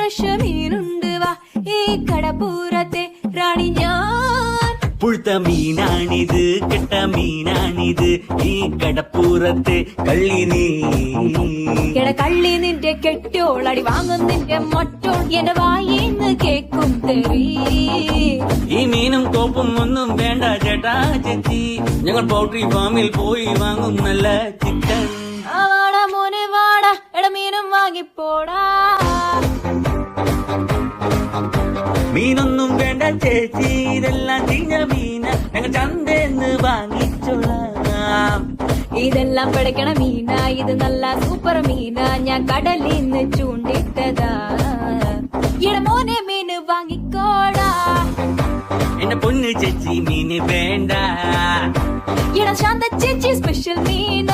Fresh മീനുണ്ട് വാ ഈ കടപ്പുറത്തെ റാണി ഞാൻ. പുഴുത്ത മീനാണിത്, കെട്ട മീനാണിത്, ഈ കടപ്പുറത്തെ കള്ളി നീ. കള്ളി നിന്റെ കെട്ടോളടി വാങ്ങും നിന്റെ മൊട്ടോൾ എന്റെ വായിന്ന് കേക്കും തെറി. ഈ മീനും കോപ്പും ഒന്നും വേണ്ട ചേട്ടാ ചേച്ചി, ഞങ്ങൾ പൗൾട്രി ഫാമിൽ പോയി വാങ്ങും നല്ല ചിക്കൻ. വാടാ മോനെ വാടാ, മീനും വാങ്ങിപ്പോടാ. മീനൊന്നും വേണ്ട ചേച്ചി, ഇതെല്ലാം ചീഞ്ഞ മീന, ഞങ്ങൾ ചന്തേന്ന് വാങ്ങിച്ചോളാം. ഇതെല്ലാം പിടയ്ക്കണ മീന, ഇത് നല്ല സൂപ്പർ മീന, ഞാൻ കടലിന്ന് ചൂണ്ടിട്ടതാ. മോനെ മീന് വാങ്ങിക്കോടാ. എന്റെ പൊന്ന് ചേച്ചി മീന് വേണ്ട. ശാന്ത ചേച്ചി സ്പെഷ്യൽ മീന.